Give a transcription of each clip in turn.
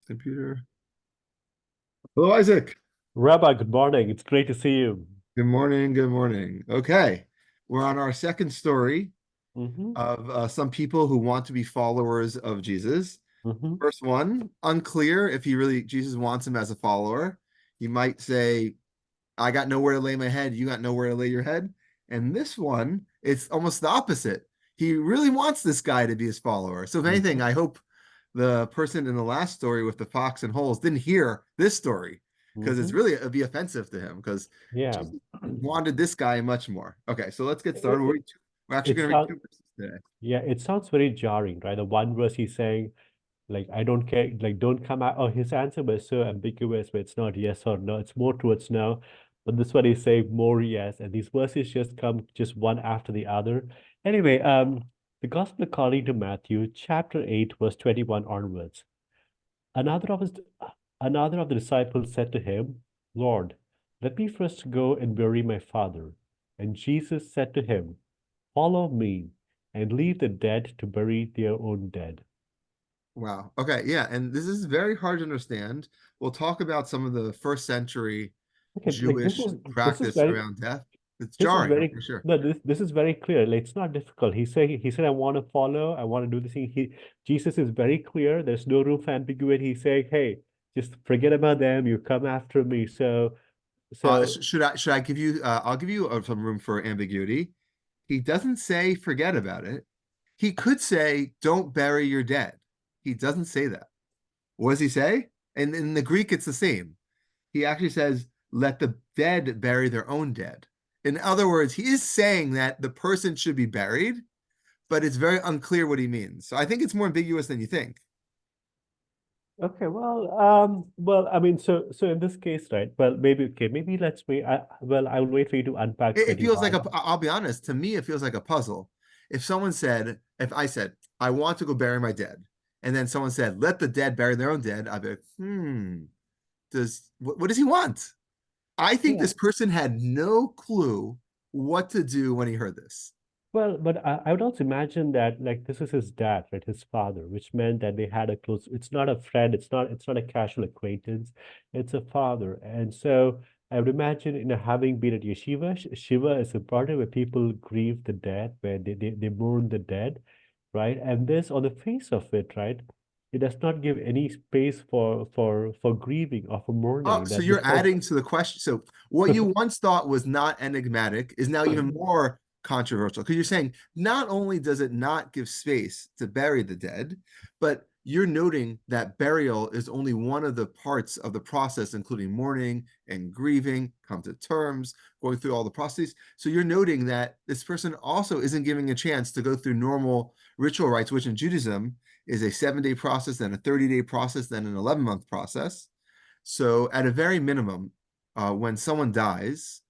Computer. Hello, Isaac. Rabbi, good morning. It's great to see you. Good morning. Good morning. Okay. We're on our second story hmm of some people who want to be followers of Jesus. hmm First one, unclear if Jesus wants him as a follower. He might say, I got nowhere to lay my head. You got nowhere to lay your head. And this one, it's almost the opposite. He really wants this guy to be his follower. So if anything, hmm I hope the person in the last story with the fox and holes didn't hear this story because hmm it'd be offensive to him because Yeah. Jesus wanted this guy much more. Okay, so let's get started. It, it, We're actually it going to read sounds two verses today. yeah, it sounds very jarring, right? The one verse he's saying, like, I don't care, like, don't come out. Oh, his answer was so ambiguous, but it's not yes or no. It's more towards no. But this one he's saying more yes, and these verses just come just one after the other. Anyway, the Gospel according to Matthew, chapter 8, verse 21 onwards. Another of his another of the disciples said to him, Lord, let me first go and bury my father. And Jesus said to him, Follow me, and leave the dead to bury their own dead. Wow. Okay, yeah, and this is very hard to understand. We'll talk about some of the first century Okay, like Jewish this is practice very around death. It's this is jarring very for sure. no this is very clear. Like it's not difficult. He said I want to follow, I want to do this thing. Jesus is very clear. There's no room for ambiguity. He's saying, Hey, just forget about them, you come after me. So Should I give you? I'll give you some room for ambiguity. He doesn't say forget about it. He could say don't bury your dead. He doesn't say that. What does he say? And in the Greek, it's the same. He actually says let the dead bury their own dead. In other words, he is saying that the person should be buried, but it's very unclear what he means. So I think it's more ambiguous than you think. Okay, I mean, so in this case, right? Well, maybe okay, maybe let's wait. I'll wait for you to unpack It feels like 21. I'll be honest, to me, it feels like a puzzle. If I said, I want to go bury my dead, and then someone said, let the dead bury their own dead, I'd be like, what does he want? I think Yeah. this person had no clue what to do when he heard this. Well, but I would also imagine that like this is his dad, right? His father, which meant that they had a close. It's not a friend. It's not a casual acquaintance. It's a father, and so I would imagine, having been at yeshiva, shiva is a part where people grieve the dead, where they mourn the dead, right? And this, on the face of it, right, it does not give any space for grieving or for Oh, mourning so that this you're person. adding to the question. So what you once thought was not enigmatic is now even more controversial because you're saying not only does it not give space to bury the dead, but you're noting that burial is only one of the parts of the process, including mourning and grieving, come to terms, going through all the processes. So you're noting that this person also isn't giving a chance to go through normal ritual rites, which in Judaism is a 7 day process, then a 30-day process, then an 11-month process. So, at a very minimum, when someone dies,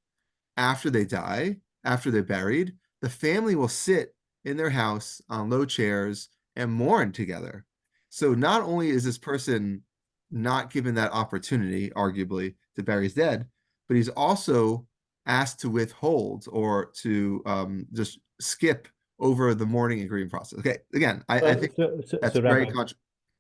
after they die, after they're buried, the family will sit in their house on low chairs and mourn together. So, not only is this person not given that opportunity, arguably, to bury his dead, but he's also asked to withhold or to just skip over the mourning and grieving process. Okay, again, I Well, think so that's very Rabbi,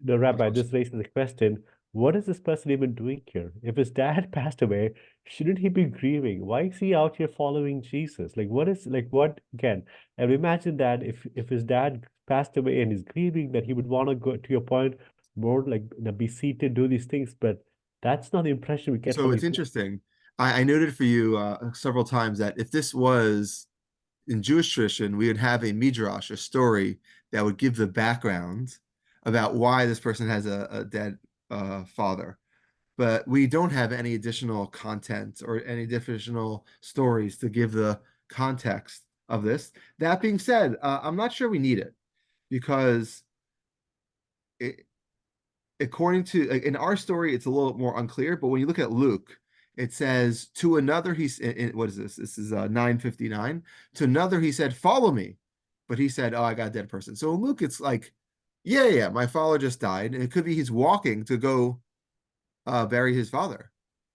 the rabbi, controversial. this raises the question, what is this person even doing here? If his dad passed away, shouldn't he be grieving? Why is he out here following Jesus? What again? I would imagine that if his dad passed away and he's grieving, that he would want to go to your point, more like, be seated, do these things, but that's not the impression we get So from it's these. interesting. I noted for you several times that if this was in Jewish tradition, we would have a midrash, a story that would give the background about why this person has a dead father. But we don't have any additional content or any additional stories to give the context of this. That being said, I'm not sure we need it because it, according to in our story, it's a little more unclear. But when you look at Luke, it says to another, what is this? This is 9:59. To another, he said, "Follow me," but he said, "Oh, I got a dead person." So in Luke, it's like, yeah, my father just died, and it could be he's walking to go bury his father,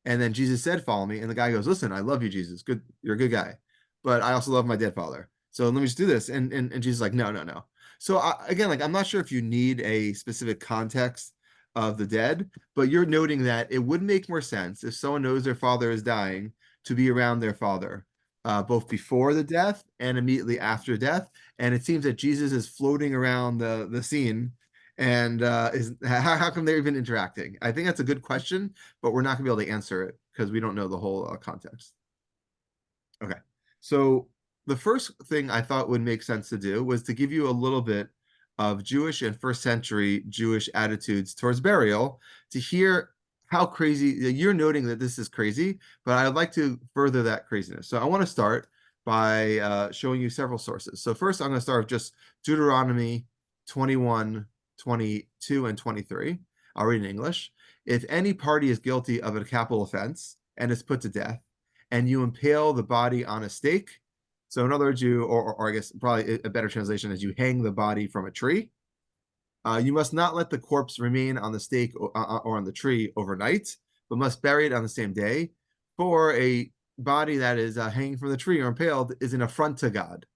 and then Jesus said, "Follow me," and the guy goes, "Listen, I love you, Jesus. Good, you're a good guy, but I also love my dead father. So let me just do this." And Jesus is like, "No, no, no." So again, like I'm not sure if you need a specific context of the dead, but you're noting that it would make more sense if someone knows their father is dying to be around their father, both before the death and immediately after death. And it seems that Jesus is floating around the scene. And is how come they're even interacting? I think that's a good question, but we're not going to be able to answer it because we don't know the whole context. Okay. So the first thing I thought would make sense to do was to give you a little bit of Jewish and first century Jewish attitudes towards burial to hear how crazy you're noting that this is crazy, but I'd like to further that craziness. So I want to start by showing you several sources. So first, I'm going to start with just Deuteronomy 21, 22, and 23. I'll read in English. If any party is guilty of a capital offense and is put to death, and you impale the body on a stake. So in other words, or I guess probably a better translation is you hang the body from a tree. You must not let the corpse remain on the stake or on the tree overnight, but must bury it on the same day. For a body that is hanging from the tree or impaled is an affront to God.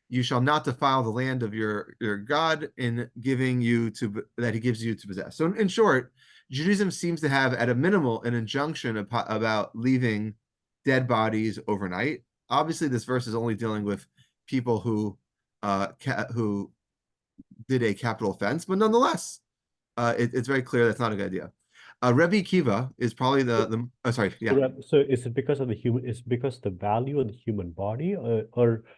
You shall not defile the land of your God in giving you to that he gives you to possess. So in short, Judaism seems to have at a minimal an injunction about leaving dead bodies overnight. Obviously, this verse is only dealing with people who did a capital offense, but nonetheless, it's very clear that's not a good idea. Rebbi Akiva is probably the sorry, yeah. So is it because of the human? Is because the value of the human body, or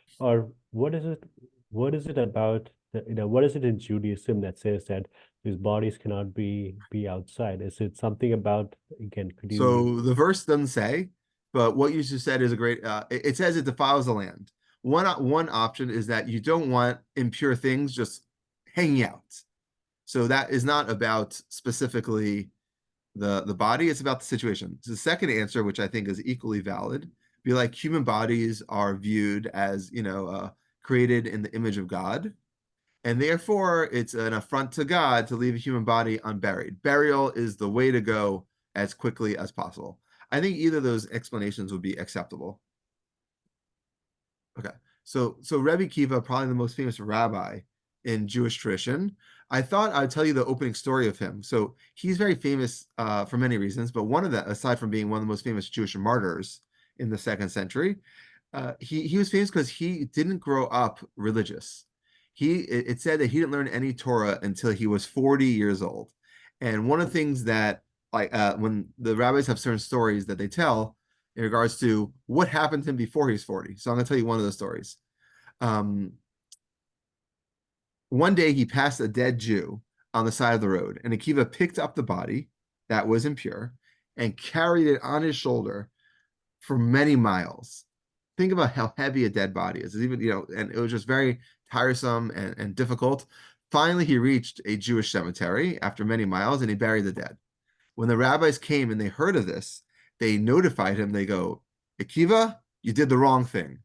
what is it? What is it about? What is it in Judaism that says that these bodies cannot be outside? Is it something about again? Could you? So the verse doesn't say, but what you just said is a great. It says it defiles the land. One option is that you don't want impure things just hanging out. So that is not about specifically the body; it's about the situation. So the second answer, which I think is equally valid, be like human bodies are viewed as created in the image of God, and therefore it's an affront to God to leave a human body unburied. Burial is the way to go as quickly as possible. I think either of those explanations would be acceptable. Okay, so Rebbi Akiva, probably the most famous rabbi in Jewish tradition. I thought I'd tell you the opening story of him. So he's very famous for many reasons, but one of that, aside from being one of the most famous Jewish martyrs in the second century, he was famous because he didn't grow up religious. It said that he didn't learn any Torah until he was 40 years old. And one of the things that when the rabbis have certain stories that they tell in regards to what happened to him before he was 40. So I'm going to tell you one of those stories. One day he passed a dead Jew on the side of the road, and Akiva picked up the body that was impure and carried it on his shoulder for many miles. Think about how heavy a dead body is. It's even, and it was just very tiresome and difficult. Finally, he reached a Jewish cemetery after many miles, and he buried the dead. When the rabbis came and they heard of this, they notified him. They go, Akiva, you did the wrong thing.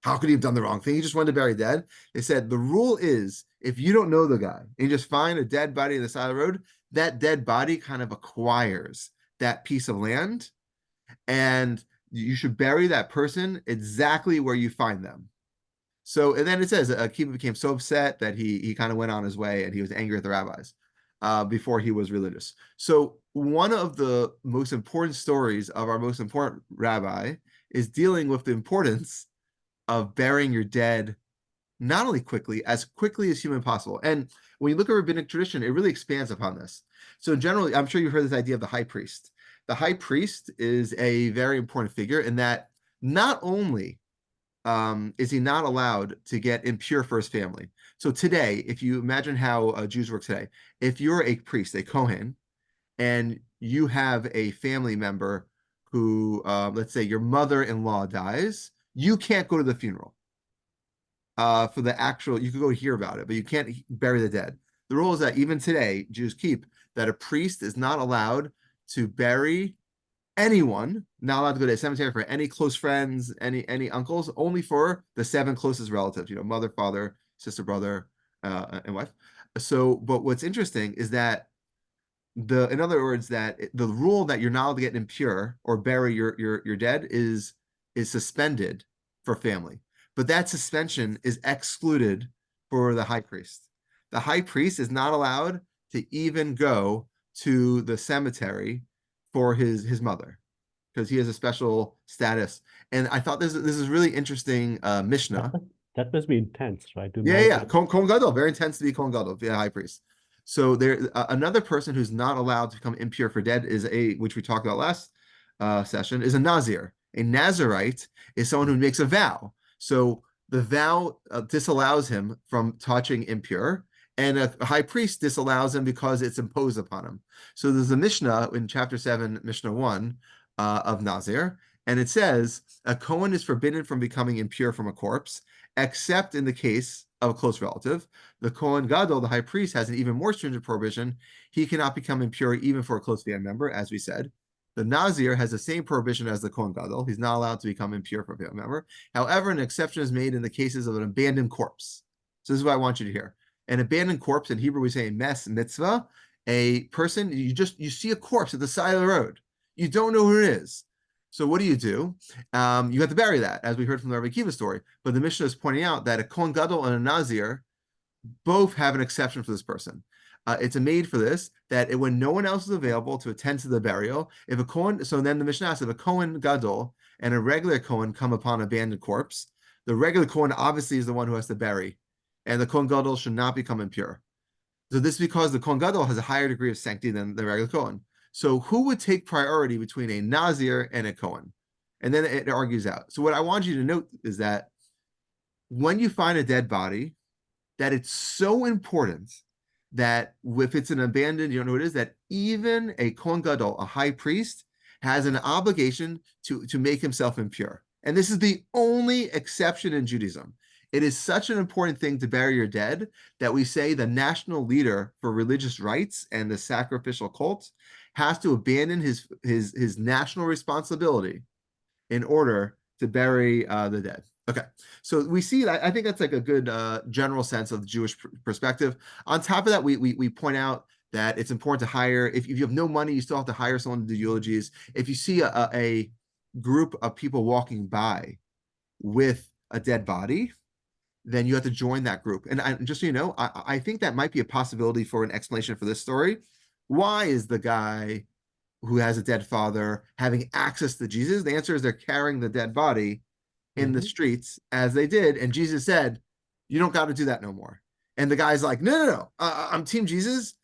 How could he have done the wrong thing? He just wanted to bury dead. They said the rule is if you don't know the guy and you just find a dead body on the side of the road, that dead body kind of acquires that piece of land, and you should bury that person exactly where you find them. So, and then it says Akiva became so upset that he kind of went on his way and he was angry at the rabbis before he was religious. So one of the most important stories of our most important rabbi is dealing with the importance of burying your dead not only as quickly as humanly possible. And when you look at rabbinic tradition, it really expands upon this. So generally, I'm sure you've heard this idea of the high priest. The high priest is a very important figure in that not only is he not allowed to get impure for his family. So today, if you imagine how Jews work today, if you're a priest, a Kohen, and you have a family member who, let's say your mother-in-law dies, you can't go to the funeral. For the actual, you could go hear about it, but you can't bury the dead. The rule is that even today, Jews keep that a priest is not allowed to bury anyone, not allowed to go to a cemetery for any close friends, any uncles, only for the 7 closest relatives, mother, father, sister, brother, and wife. So, but what's interesting is that in other words, that the rule that you're not allowed to get impure or bury your dead is suspended for family. But that suspension is excluded for the high priest. The high priest is not allowed to even go to the cemetery for his mother, because he has a special status. And I thought this is really interesting Mishnah. That must be intense, right? To Yeah. imagine. Kohen Gadol, very intense to be Kohen Gadol, yeah, high priest. So there, another person who's not allowed to become impure for dead is which we talked about last session, is a Nazir. A Nazirite is someone who makes a vow. So the vow disallows him from touching impure, and a high priest disallows him because it's imposed upon him. So there's a Mishnah in chapter 7, Mishnah 1 of Nazir, and it says, a Kohen is forbidden from becoming impure from a corpse, except in the case of a close relative. The Kohen Gadol, the high priest, has an even more stringent prohibition. He cannot become impure even for a close family member, as we said. The Nazir has the same prohibition as the Kohen Gadol. He's not allowed to become impure for a family member. However, an exception is made in the cases of an abandoned corpse. So this is what I want you to hear. An abandoned corpse, in Hebrew we say a mitzvah. A person, you see a corpse at the side of the road. You don't know who it is. So what do? You have to bury that, as we heard from the Rebbi Akiva story. But the Mishnah is pointing out that a Kohen Gadol and a Nazir both have an exception for this person. It's made for this, that when no one else is available to attend to the burial, if a Kohen, so then the Mishnah asks, if a Kohen Gadol and a regular Kohen come upon an abandoned corpse, the regular Kohen obviously is the one who has to bury, and the Kohen Gadol should not become impure. So this is because the Kohen Gadol has a higher degree of sanctity than the regular Kohen. So who would take priority between a Nazir and a Kohen? And then it argues out. So what I want you to note is that when you find a dead body, that it's so important that if it's an abandoned, you don't know what it is, that even a Kohen Gadol, a high priest, has an obligation to make himself impure. And this is the only exception in Judaism. It is such an important thing to bury your dead that we say the national leader for religious rites and the sacrificial cult has to abandon his national responsibility in order to bury the dead. Okay, so we see that. I think that's like a good general sense of the Jewish perspective. On top of that, we point out that it's important to hire, if you have no money, you still have to hire someone to do eulogies. If you see a group of people walking by with a dead body, then you have to join that group. And just so you know, I think that might be a possibility for an explanation for this story. Why is the guy who has a dead father having access to Jesus? The answer is they're carrying the dead body in the streets as they did. And Jesus said, you don't got to do that no more. And the guy's like, no. I'm team Jesus,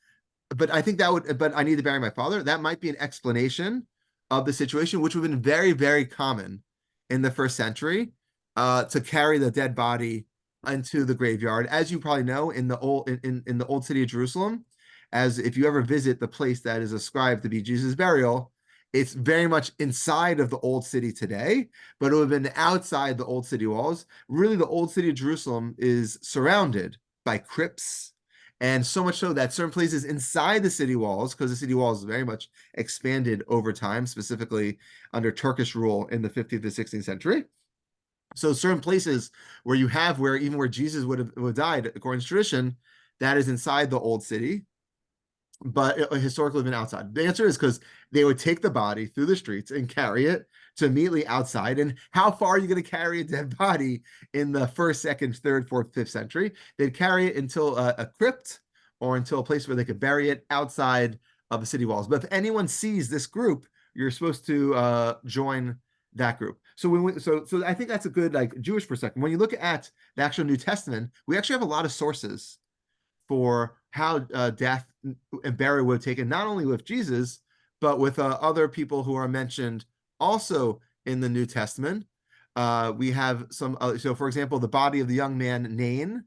but I think but I need to bury my father. That might be an explanation of the situation, which would have been very, very common in the first century, to carry the dead body into the graveyard. As you probably know, in the old city of Jerusalem, as if you ever visit the place that is ascribed to be Jesus' burial, it's very much inside of the old city today, but it would have been outside the old city walls. Really, the old city of Jerusalem is surrounded by crypts, and so much so that certain places inside the city walls, because the city walls very much expanded over time, specifically under Turkish rule in the 15th to 16th century. So certain places where Jesus would have died, according to tradition, that is inside the old city, but it historically been outside. The answer is because they would take the body through the streets and carry it to immediately outside. And how far are you going to carry a dead body in the first, second, third, fourth, fifth century? They'd carry it until a crypt or until a place where they could bury it outside of the city walls. But if anyone sees this group, you're supposed to join that group. So I think that's a good Jewish perspective. When you look at the actual New Testament, we actually have a lot of sources for how death and burial would have taken, not only with Jesus, but with other people who are mentioned also in the New Testament. We have some, so for example, the body of the young man Nain,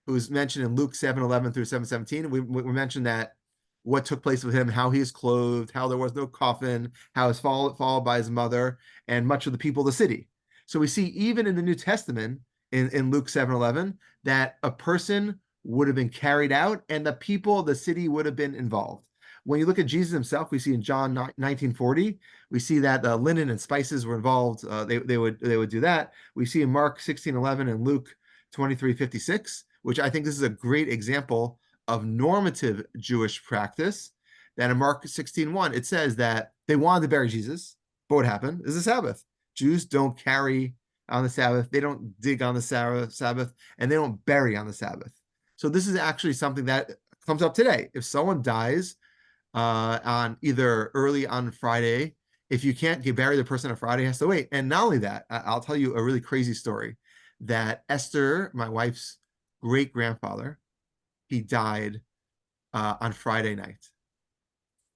who's mentioned in Luke 7:11 through 7:17. We mentioned that what took place with him, how he is clothed, how there was no coffin, how he was followed by his mother, and much of the people of the city. So we see even in the New Testament, in Luke 7:11, that a person would have been carried out and the people of the city would have been involved. When you look at Jesus himself, we see in John 19:40, we see that linen and spices were involved. They would do that. We see in Mark 16:11 and Luke 23:56, which I think this is a great example of normative Jewish practice. That in Mark 16:1, it says that they wanted to bury Jesus, but what happened is the Sabbath. Jews don't carry on the Sabbath, they don't dig on the Sabbath, and they don't bury on the Sabbath. So this is actually something that comes up today. If someone dies on either early on Friday, if you can't bury the person on Friday, has to wait. And not only that, I'll tell you a really crazy story that Esther, my wife's great grandfather, he died on Friday night.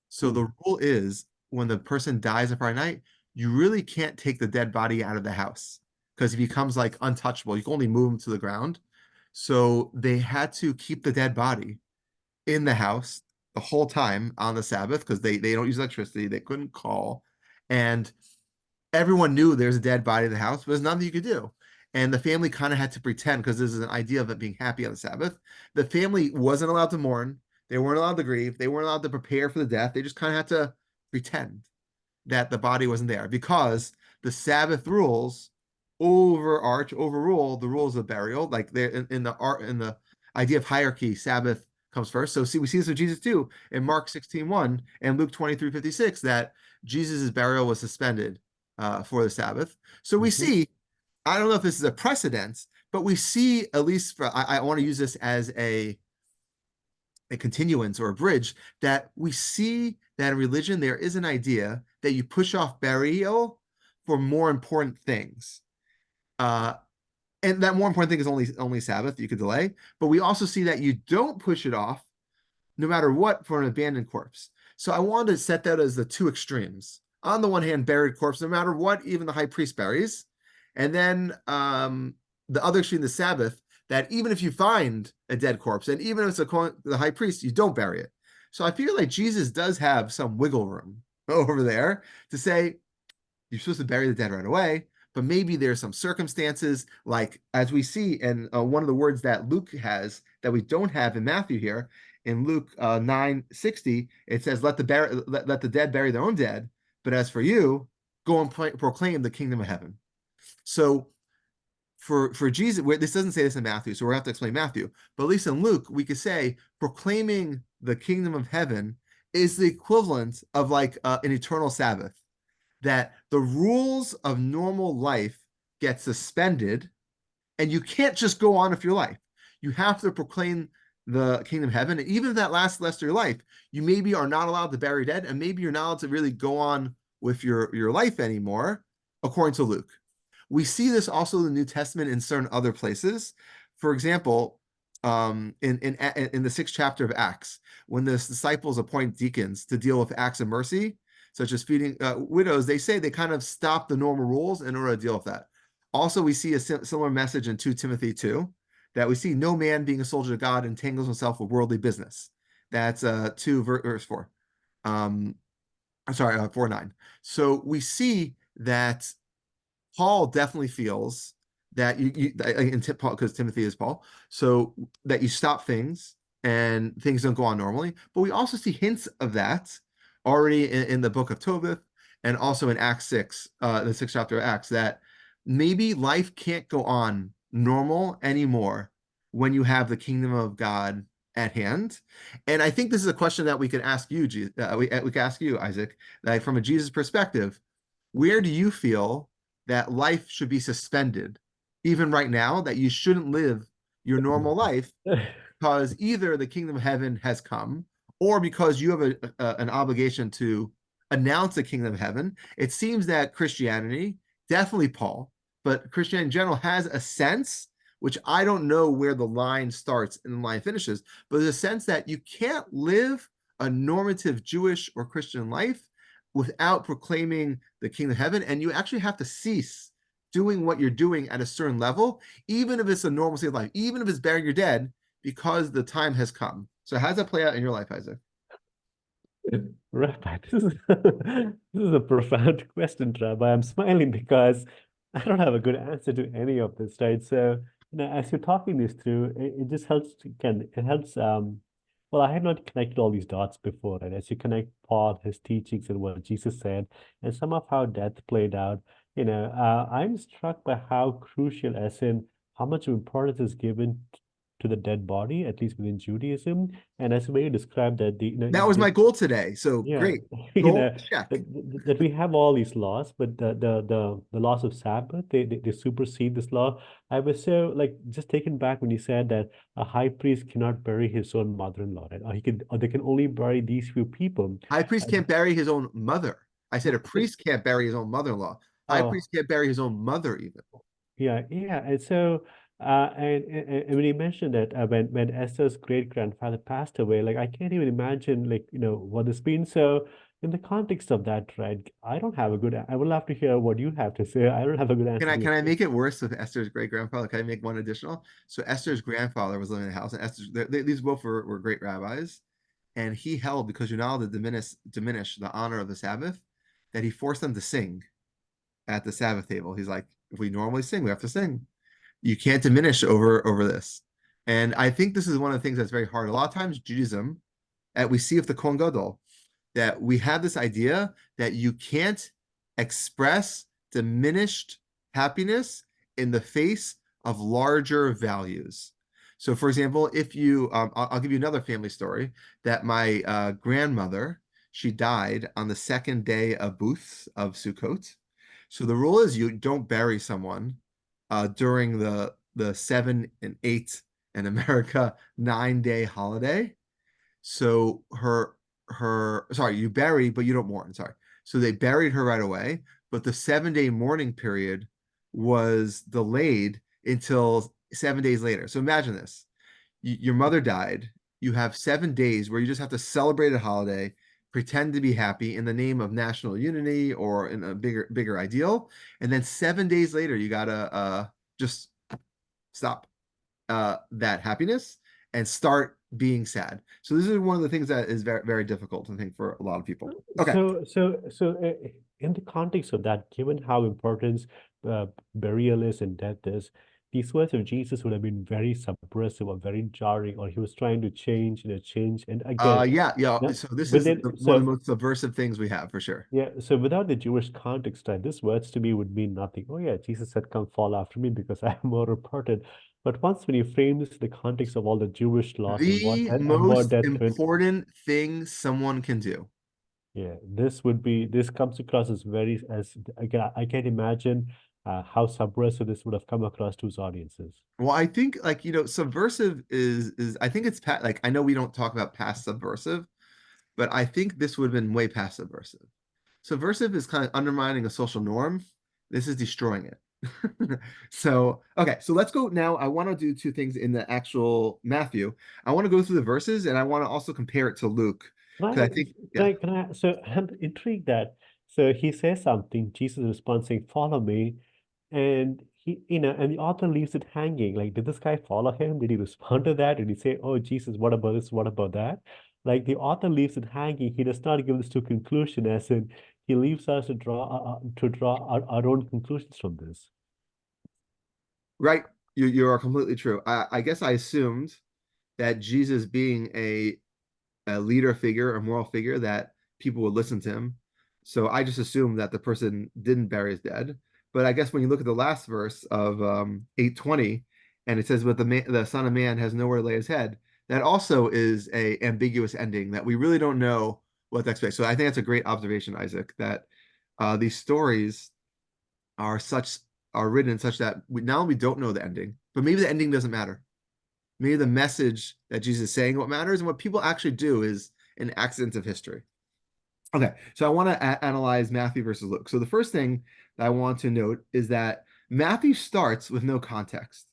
So the rule is when the person dies on Friday night, you really can't take the dead body out of the house because he becomes like untouchable. You can only move him to the ground. So they had to keep the dead body in the house the whole time on the Sabbath because they don't use electricity. They couldn't call. And everyone knew there's a dead body in the house, but there's nothing you could do. And the family kind of had to pretend because this is an idea of it being happy on the Sabbath. The family wasn't allowed to mourn. They weren't allowed to grieve. They weren't allowed to prepare for the death. They just kind of had to pretend that the body wasn't there because the Sabbath rules overrule the rules of burial. Like they're in the idea of hierarchy, Sabbath comes first. So we see this with Jesus too in Mark 16:1 and Luke 23:56 that Jesus' burial was suspended for the Sabbath. So we see, I don't know if this is a precedent, but we see at least I want to use this as a continuance or a bridge that we see that in religion there is an idea that you push off burial for more important things. And that more important thing is only Sabbath, you could delay. But we also see that you don't push it off no matter what for an abandoned corpse. So I wanted to set that as the two extremes. On the one hand, buried corpse, no matter what, even the high priest buries. And then the other extreme, the Sabbath, that even if you find a dead corpse, and even if it's the high priest, you don't bury it. So I feel like Jesus does have some wiggle room over there to say, you're supposed to bury the dead right away, but maybe there's some circumstances, like as we see in one of the words that Luke has that we don't have in Matthew here, in Luke 9:60, it says, let the dead bury their own dead, but as for you, go and proclaim the kingdom of heaven. So for Jesus, this doesn't say this in Matthew, so we're going to have to explain Matthew, but at least in Luke, we could say proclaiming the kingdom of heaven is the equivalent of like an eternal Sabbath, that the rules of normal life get suspended and you can't just go on with your life. You have to proclaim the kingdom of heaven. And even if that lasts the rest of your life, you maybe are not allowed to bury dead, and maybe you're not allowed to really go on with your life anymore, according to Luke. We see this also in the New Testament in certain other places. For example, in the 6th chapter of Acts, when the disciples appoint deacons to deal with acts of mercy, such as feeding widows, they say they kind of stop the normal rules in order to deal with that. Also, we see a similar message in 2 Timothy 2, that we see no man being a soldier of God entangles himself with worldly business. That's 2 verse 4. 4:9. So we see that Paul definitely feels that because Timothy is Paul, so that you stop things and things don't go on normally. But we also see hints of that already in the book of Tobit and also in Acts 6, the 6th chapter of Acts, that maybe life can't go on normal anymore when you have the kingdom of God at hand. And I think this is a question that we could ask you, we could ask you, Isaac, like from a Jesus perspective, where do you feel that life should be suspended, even right now, that you shouldn't live your normal life because either the kingdom of heaven has come or because you have an obligation to announce the kingdom of heaven? It seems that Christianity, definitely Paul, but Christianity in general has a sense, which I don't know where the line starts and the line finishes, but there's a sense that you can't live a normative Jewish or Christian life without proclaiming the kingdom of heaven, and you actually have to cease doing what you're doing at a certain level, even if it's a normal state of life, even if it's burying your dead, because the time has come. So how does that play out in your life, Isaac? Rabbi, this is a profound question, Rabbi. I'm smiling because I don't have a good answer to any of this, right? So, as you're talking this through, it just helps well, I had not connected all these dots before, and as you connect Paul, his teachings, and what Jesus said, and some of how death played out, I'm struck by how crucial, as in how much importance is given to the dead body, at least within Judaism. And as way you described that That was my goal today. So yeah, great. you Goal know check. that we have all these laws, but the laws of Sabbath they supersede this law. I was so like just taken back when you said that a high priest cannot bury his own mother-in-law, right? Or they can only bury these few people. High priest Uh, can't bury his own mother. I said a priest can't bury his own mother-in-law. High oh, priest can't bury his own mother even. yeah, yeah, and so and when you mentioned that when Esther's great grandfather passed away, like I can't even imagine like what this means. So in the context of that, right? I would love to hear what you have to say. I don't have a good Can answer I to your can I make question. it worse with Esther's great grandfather? Can I make one additional? So Esther's grandfather was living in the house, and these both were great rabbis, and he held because you're not allowed to diminish the honor of the Sabbath, that he forced them to sing at the Sabbath table. He's like, if we normally sing, we have to sing. You can't diminish over this. And I think this is one of the things that's very hard. A lot of times Judaism, that we see with the Kohen Gadol, that we have this idea that you can't express diminished happiness in the face of larger values. So, for example, if you, I'll give you another family story that my grandmother, she died on the second day of Booths of Sukkot. So the rule is you don't bury someone during the 7 and 8 in America 9-day holiday. So her sorry, you bury, but you don't mourn. Sorry. So they buried her right away, but the 7-day mourning period was delayed until 7 days later. So imagine this. Your mother died. You have 7 days where you just have to celebrate a holiday, pretend to be happy in the name of national unity or in a bigger ideal. And then 7 days later, you gotta just stop that happiness and start being sad. So this is one of the things that is very, very difficult, I think, for a lot of people. Okay. So, in the context of that, given how important burial is and death is, these words of Jesus would have been very subversive or very jarring, or he was trying to change. And again, Yeah. yeah, So this is within one of the so most subversive things we have for sure. yeah, so without the Jewish context, right, these words to me would mean nothing. Oh yeah, Jesus said, "Come fall after me," because I am more important. But once when you frame this in the context of all the Jewish laws The and what most death meant, important thing someone can do. yeah, this comes across as very as again, I can't imagine how subversive this would have come across to his audiences. Well, I think like subversive is I think it's like I know we don't talk about past subversive, but I think this would have been way past subversive. Subversive is kind of undermining a social norm. This is destroying it. So, okay, so let's go now. I want to do two things in the actual Matthew. I want to go through the verses and I want to also compare it to Luke Can because I I, think, yeah. so I'm intrigued that, so he says something, Jesus responds saying, "Follow me." And and the author leaves it hanging. Like, did this guy follow him? Did he respond to that? Did he say, "Oh, Jesus, what about this? What about that?" Like, the author leaves it hanging. He does not give this to conclusion, as in, he leaves us to draw our own conclusions from this. Right. You are completely true. I guess I assumed that Jesus being a leader figure, a moral figure, that people would listen to him. So I just assumed that the person didn't bury his dead. But I guess when you look at the last verse of 8:20, and it says, "But the Son of Man has nowhere to lay his head," that also is a ambiguous ending that we really don't know what to expect. So I think that's a great observation, Isaac, that these stories are such are written such that now we don't know the ending, but maybe the ending doesn't matter. Maybe the message that Jesus is saying what matters and what people actually do is an accident of history. Okay, so I want to analyze Matthew versus Luke. So the first thing that I want to note is that Matthew starts with no context.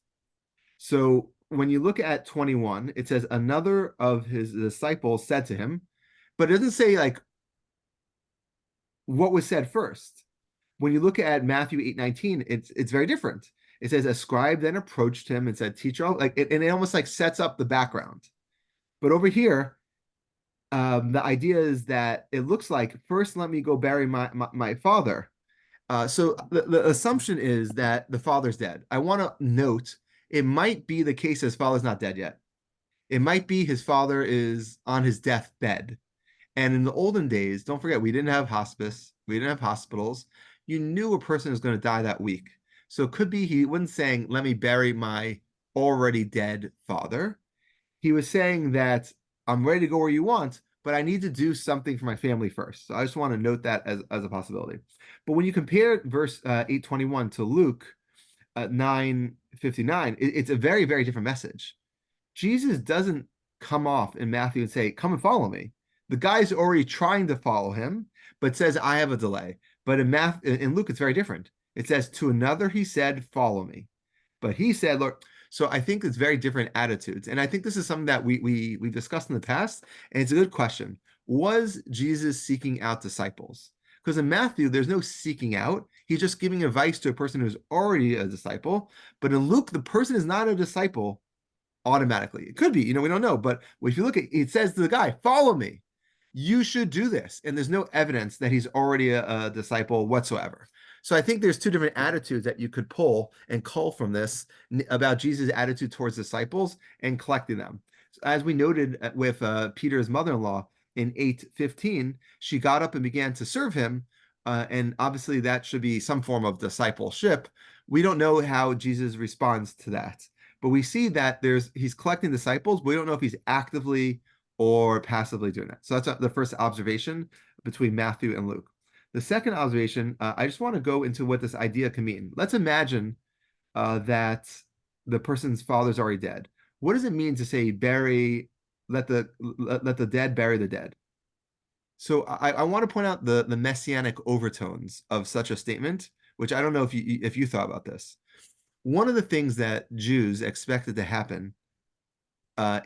So when you look at 21, it says another of his disciples said to him, but it doesn't say like what was said first. When you look at Matthew 8:19, it's very different. It says a scribe then approached him and said, "Teacher," and it almost like sets up the background. But over here, the idea is that it looks like first let me go bury my father. So the assumption is that the father's dead. I want to note it might be the case his father's not dead yet. It might be his father is on his deathbed. And in the olden days, don't forget, we didn't have hospice, we didn't have hospitals. You knew a person was going to die that week. So it could be he wasn't saying, let me bury my already dead father. He was saying that I'm ready to go where you want, but I need to do something for my family first. So I just want to note that as a possibility. But when you compare verse 8:21 to Luke 9:59, it's a very, very different message. Jesus doesn't come off in Matthew and say, "Come and follow me." The guy's already trying to follow him, but says, "I have a delay." But in Luke, it's very different. It says, "To another he said, follow me." But he said, "Look." So I think it's very different attitudes, and I think this is something that we've discussed in the past, and it's a good question. Was Jesus seeking out disciples? Because in Matthew, there's no seeking out. He's just giving advice to a person who's already a disciple. But in Luke, the person is not a disciple automatically. It could be, we don't know. But if you look at it, says to the guy, follow me. You should do this. And there's no evidence that he's already a disciple whatsoever. So I think there's two different attitudes that you could pull and cull from this about Jesus' attitude towards disciples and collecting them. As we noted with Peter's mother-in-law in 8:15, she got up and began to serve him. And obviously that should be some form of discipleship. We don't know how Jesus responds to that. But we see that he's collecting disciples, but we don't know if he's actively or passively doing that. So that's the first observation between Matthew and Luke. The second observation, I just want to go into what this idea can mean. Let's imagine that the person's father's already dead. What does it mean to say let the dead bury the dead? So I want to point out the messianic overtones of such a statement, which I don't know if you thought about this. One of the things that Jews expected to happen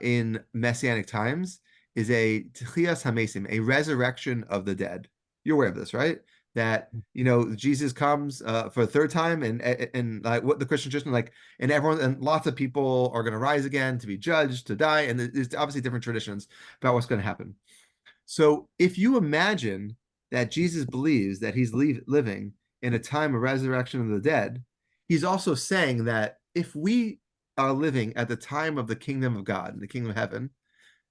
in messianic times is a tchias hamesim, a resurrection of the dead. You're aware of this, right? That Jesus comes for a third time, and like what the Christian tradition and everyone and lots of people are going to rise again to be judged, to die, and there's obviously different traditions about what's going to happen. So if you imagine that Jesus believes that he's living in a time of resurrection of the dead, he's also saying that if we are living at the time of the kingdom of God, the kingdom of heaven,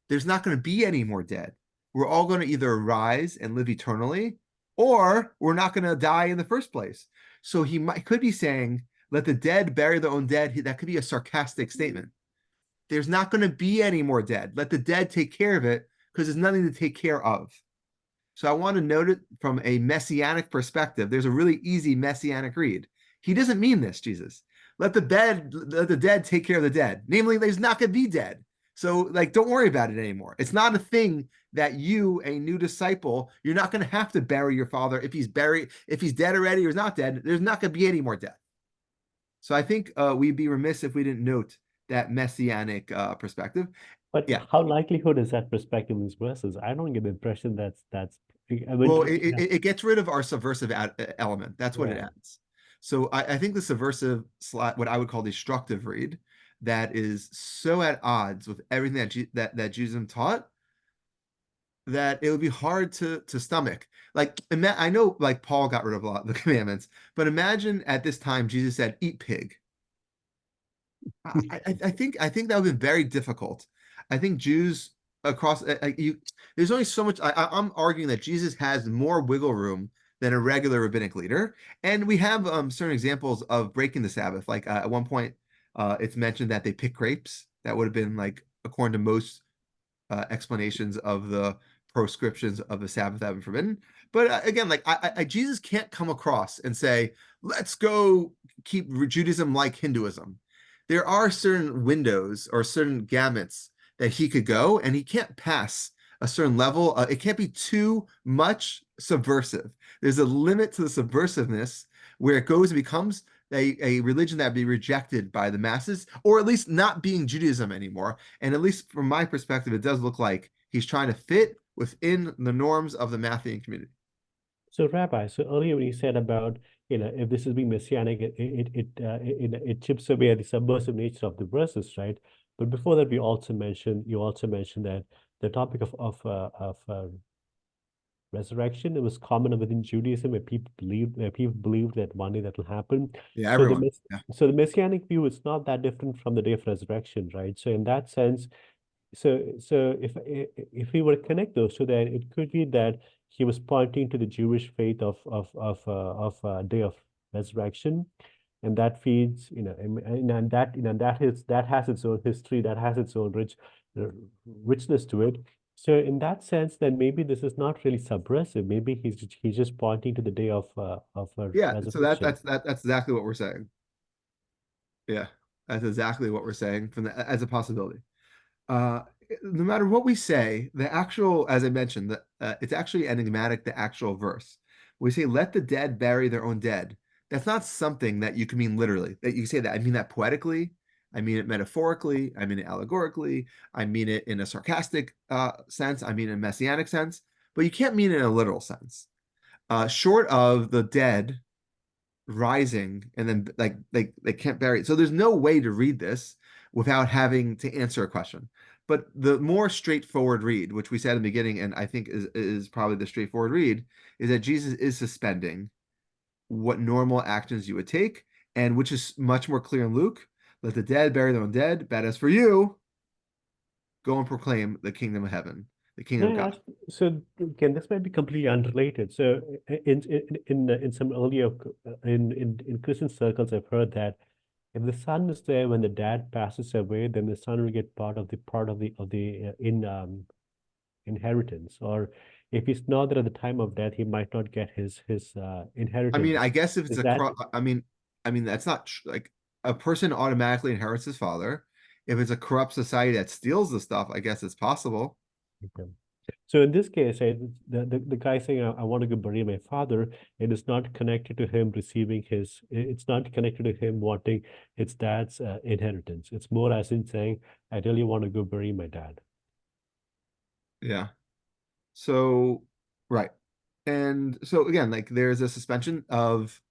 there's not going to be any more dead. We're all going to either rise and live eternally, or we're not going to die in the first place. So could be saying, let the dead bury their own dead. That could be a sarcastic statement. There's not going to be any more dead. Let the dead take care of it, because there's nothing to take care of. So I want to note it from a messianic perspective. There's a really easy messianic read. He doesn't mean this, Jesus. Let the dead take care of the dead. Namely, there's not going to be dead. So don't worry about it anymore. It's not a thing that you, a new disciple, you're not going to have to bury your father if he's dead already or is not dead. There's not going to be any more death. So I think we'd be remiss if we didn't note that messianic perspective. But Yeah. how likelihood is that perspective in these verses? I don't get the impression that's Well, it gets rid of our subversive element. That's what it adds. So I think the subversive, what I would call destructive read, that is so at odds with everything that Judaism taught, that it would be hard to stomach. I know Paul got rid of a lot of the commandments, but imagine at this time Jesus said, "Eat pig." I think that would have been very difficult. I think Jews across there's only so much. I'm arguing that Jesus has more wiggle room than a regular rabbinic leader, and we have certain examples of breaking the Sabbath. At one point, it's mentioned that they pick grapes. That would have been according to most explanations of the proscriptions of the Sabbath that have been forbidden. But again, Jesus can't come across and say, "Let's go keep Judaism like Hinduism." There are certain windows or certain gamuts that he could go, and he can't pass a certain level. It can't be too much subversive. There's a limit to the subversiveness where it goes and becomes a religion that would be rejected by the masses, or at least not being Judaism anymore. And at least from my perspective, it does look like he's trying to fit within the norms of the Matthean community. So, Rabbi, so earlier when you said about, if this is being messianic, it chips away at the subversive nature of the verses, right? But before that, you also mentioned that the topic of resurrection, it was common within Judaism where people believed that one day that will happen. Yeah, So everyone. so the messianic view is not that different from the day of resurrection, right? So in that sense, so if we were to connect those two, then it could be that he was pointing to the Jewish faith of day of resurrection, and that feeds, and that, that has its own history, that has its own uh, richness to it. So in that sense, then maybe this is not really subversive. Maybe he's just pointing to the day of Yeah, so resurrection. that's exactly what we're saying. Yeah, that's exactly what we're saying from the, as a possibility. Uh, no matter what we say, the actual, as I mentioned, it's actually enigmatic, the actual verse. We say, let the dead bury their own dead. That's not something that you can mean literally. That you say that. I mean that poetically. I mean it metaphorically. I mean it allegorically. I mean it in a sarcastic sense. I mean it in a messianic sense. But you can't mean it in a literal sense. Short of the dead rising and then like they can't bury it. So there's no way to read this without having to answer a question. But the more straightforward read, which we said in the beginning, and I think is probably the straightforward read, is that Jesus is suspending what normal actions you would take, and which is much more clear in Luke. Let the dead bury their own dead. But as for you, go and proclaim the kingdom of heaven, the kingdom No, of yeah, God. so again, this might be completely unrelated. So in some earlier in Christian circles, I've heard that if the son is there when the dad passes away, then the son will get part of the in inheritance. Or if he's not there at the time of death, he might not get his I mean, inheritance. I guess if it's Is a that corrupt, I mean that's not like a person automatically inherits his father. If it's a corrupt society that steals the stuff, I guess it's possible. okay? So in this case, the guy saying, I want to go bury my father, it is not connected to him receiving it's not connected to him wanting his dad's inheritance. It's more as in saying, I really want to go bury my dad. Yeah. So, right. And so again, like there's a suspension of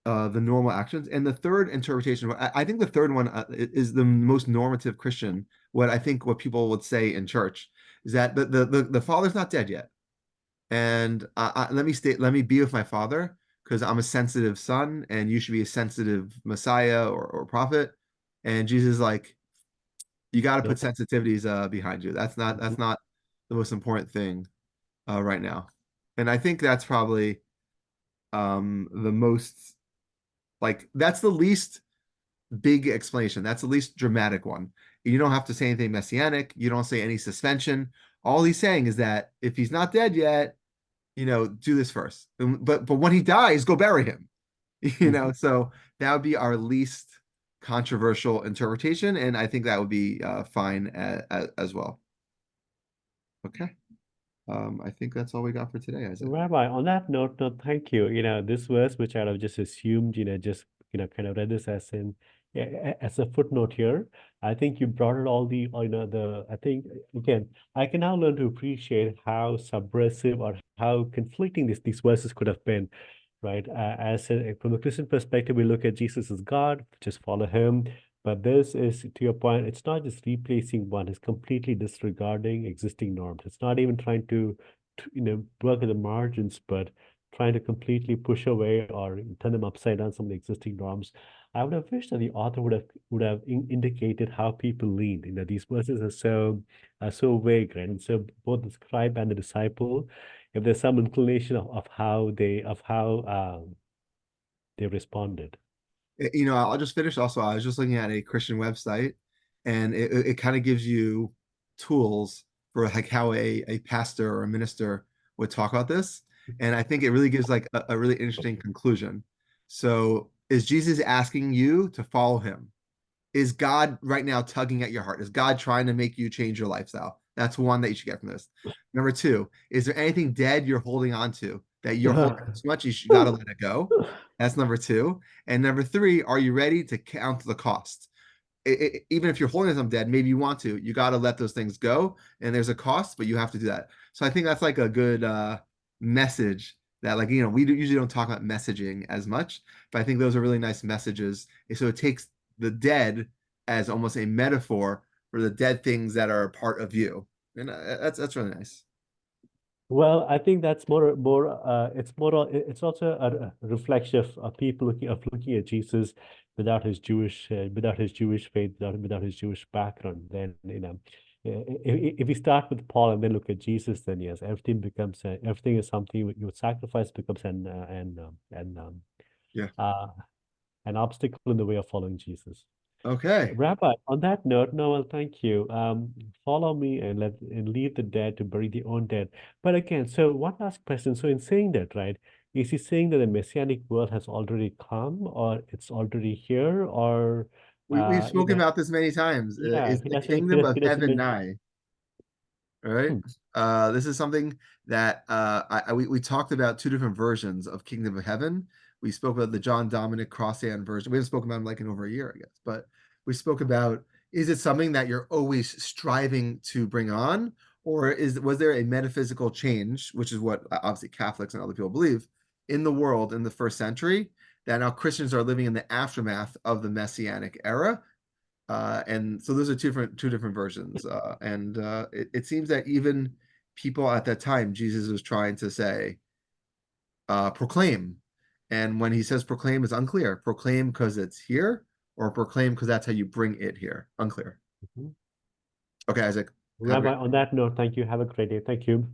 the normal actions. And the third interpretation, I think the third one is the most normative Christian. What I think what people would say in church is that the father's not dead yet. And let me be with my father because I'm a sensitive son and you should be a sensitive Messiah or prophet. And Jesus is like, you got to put Nope. sensitivities behind you. That's Mhm. not the most important thing right now. And I think that's probably the most like that's the least big explanation. That's the least dramatic one. You don't have to say anything messianic. You don't say any suspension. All he's saying is that if he's not dead yet, do this first. But when he dies, go bury him. Mhm. So that would be our least controversial interpretation, and I think that would be fine as well. Okay. I think that's all we got for today, Isaac. Rabbi, on that note, no, thank you. This verse, which I have just assumed, just kind of read this as in as a footnote here. I think you brought it all the I think again, I can now learn to appreciate how subversive or how conflicting these verses could have been, right? From a Christian perspective, we look at Jesus as God, just follow him. But this is, to your point, it's not just replacing one, it's completely disregarding existing norms. It's not even trying to work at the margins, but trying to completely push away or turn them upside down some of the existing norms. I would have wished that the author would have indicated how people lean. These verses are so vague, right? And so both the scribe and the disciple, if there's some inclination of how they responded. I'll just finish. Also, I was just looking at a Christian website, and it kind of gives you tools for like how a pastor or a minister would talk about this. And I think it really gives like a really interesting conclusion. So, is Jesus asking you to follow him? Is God right now tugging at your heart? Is God trying to make you change your lifestyle? That's one that you should get from this. Number two, is there anything dead you're holding on to that you're holding so much you got to let it go? That's number two. And number three, are you ready to count the cost? Even if you're holding something dead, maybe you want to, you got to let those things go. And there's a cost, but you have to do that. So I think that's like a good message that, like, we usually don't talk about messaging as much, but I think those are really nice messages. So it takes the dead as almost a metaphor for the dead things that are a part of you. And that's really nice. Well, I think that's it's also a reflection of people looking at Jesus without his Jewish faith, without his Jewish background. Then, if we start with Paul and then look at Jesus, then yes, everything is something your sacrifice becomes an Yeah. uh an obstacle in the way of following Jesus. Okay. Rabbi, on that note, Noel, thank you. Follow me and leave the dead to bury their own dead. But again, so one last question. So in saying that, right, is he saying that the messianic world has already come, or it's already here, or We've you spoken know, about this many times. yeah, Is the kingdom of he doesn't heaven mention. nigh? All right. Hmm. This is something that we talked about two different versions of Kingdom of Heaven. We spoke about the John Dominic Crossan version. We haven't spoken about him like in over a year, I guess, but we spoke about, is it something that you're always striving to bring on, or was there a metaphysical change, which is what obviously Catholics and other people believe, in the world in the first century, that now Christians are living in the aftermath of the Messianic era? And so those are two different versions. And it seems that even people at that time, Jesus was trying to say, proclaim. And when he says proclaim, it's unclear. Proclaim because it's here, or proclaim because that's how you bring it here. Unclear. Mhm. Okay, Isaac, have a Rabbi, on that note, thank you. Have a great day. Thank you.